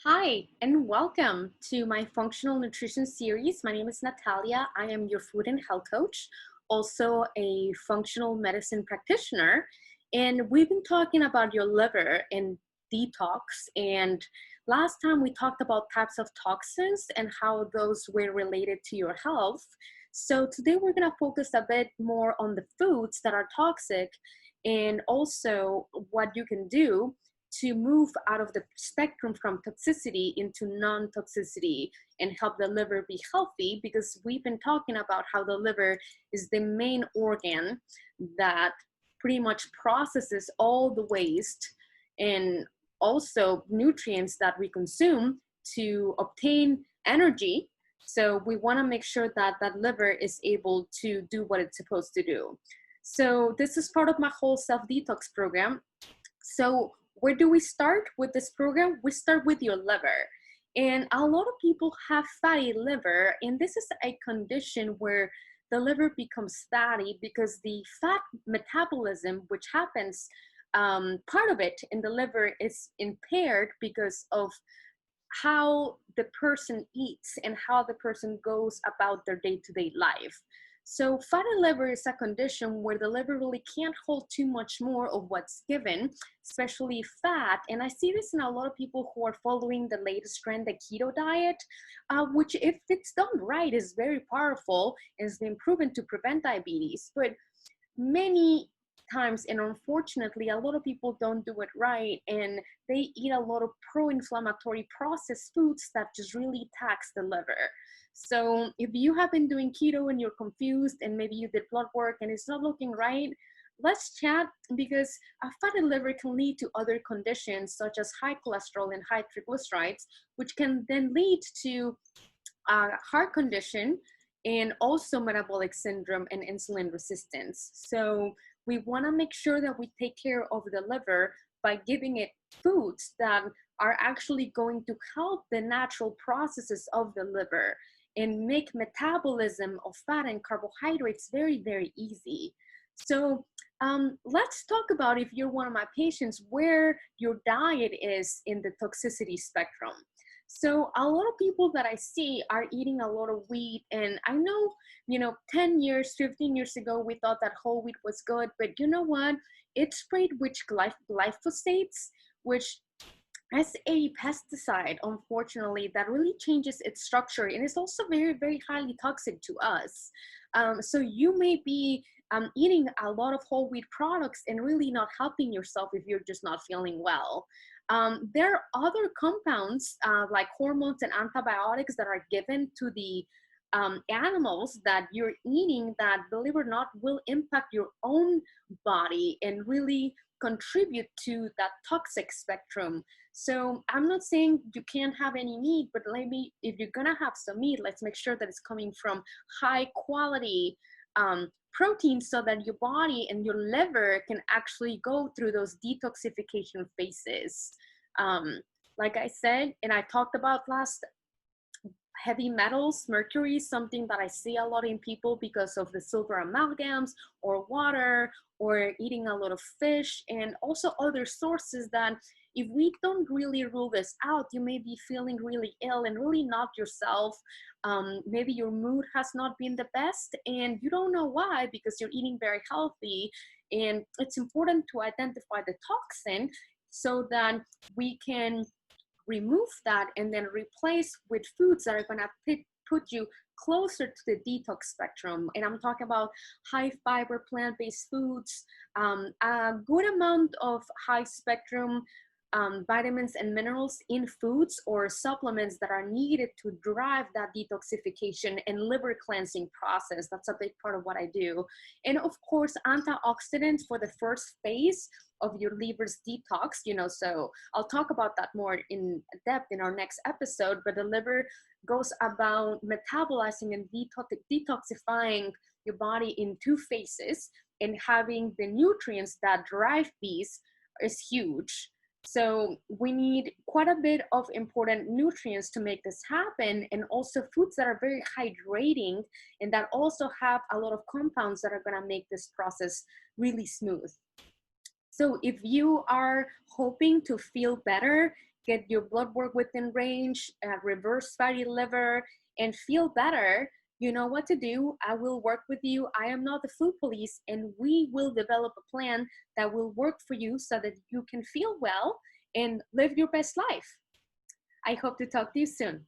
Hi, and welcome to my functional nutrition series. My name is Natalia. I am your food and health coach, also a functional medicine practitioner. And we've been talking about your liver and detox. And last time we talked about types of toxins and how those were related to your health. So today we're going to focus a bit more on the foods that are toxic and also what you can do to move out of the spectrum from toxicity into non-toxicity and help the liver be healthy, because we've been talking about how the liver is the main organ that pretty much processes all the waste and also nutrients that we consume to obtain energy. So we want to make sure that that liver is able to do what it's supposed to do. So this is part of my whole self-detox program. So where do we start with this program? We start with your liver. And a lot of people have fatty liver, and this is a condition where the liver becomes fatty because the fat metabolism, which happens, part of it in the liver is impaired because of how the person eats and how the person goes about their day-to-day life. So fatty liver is a condition where the liver really can't hold too much more of what's given, especially fat. And I see this in a lot of people who are following the latest trend, the keto diet, which if it's done right is very powerful and has been proven to prevent diabetes. But many times, and unfortunately, a lot of people don't do it right, and they eat a lot of pro-inflammatory processed foods that just really tax the liver. So if you have been doing keto and you're confused and maybe you did blood work and it's not looking right, let's chat, because a fatty liver can lead to other conditions such as high cholesterol and high triglycerides, which can then lead to heart condition and also metabolic syndrome and insulin resistance. So we want to make sure that we take care of the liver by giving it foods that are actually going to help the natural processes of the liver and make metabolism of fat and carbohydrates very, very easy. So let's talk about, if you're one of my patients, where your diet is in the toxicity spectrum. So a lot of people that I see are eating a lot of wheat, and I know, 10 years, 15 years ago, we thought that whole wheat was good, but you know what? It's sprayed with glyphosates, which as a pesticide, unfortunately, that really changes its structure, and it's also very, very highly toxic to us. So you may be eating a lot of whole wheat products and really not helping yourself if you're just not feeling well. There are other compounds like hormones and antibiotics that are given to the animals that you're eating that, believe it or not, will impact your own body and really contribute to that toxic spectrum. So I'm not saying you can't have any meat, but maybe if you're gonna have some meat, let's make sure that it's coming from high quality protein, so that your body and your liver can actually go through those detoxification phases. Like I said, and I talked about last, heavy metals, mercury is something that I see a lot in people because of the silver amalgams or water or eating a lot of fish, and also other sources that if we don't really rule this out, you may be feeling really ill and really not yourself. Maybe your mood has not been the best and you don't know why, because you're eating very healthy. And it's important to identify the toxin so that we can remove that and then replace with foods that are going to put you closer to the detox spectrum. And I'm talking about high fiber plant-based foods, a good amount of high spectrum vitamins and minerals in foods or supplements that are needed to drive that detoxification and liver cleansing process. That's a big part of what I do. And of course, antioxidants for the first phase of your liver's detox, so I'll talk about that more in depth in our next episode, but the liver goes about metabolizing and detoxifying your body in two phases, and having the nutrients that drive these is huge. So we need quite a bit of important nutrients to make this happen, and also foods that are very hydrating and that also have a lot of compounds that are going to make this process really smooth. So if you are hoping to feel better get your blood work within range, reverse fatty liver, and feel better, you know what to do. I will work with you. I am not the food police, and we will develop a plan that will work for you so that you can feel well and live your best life. I hope to talk to you soon.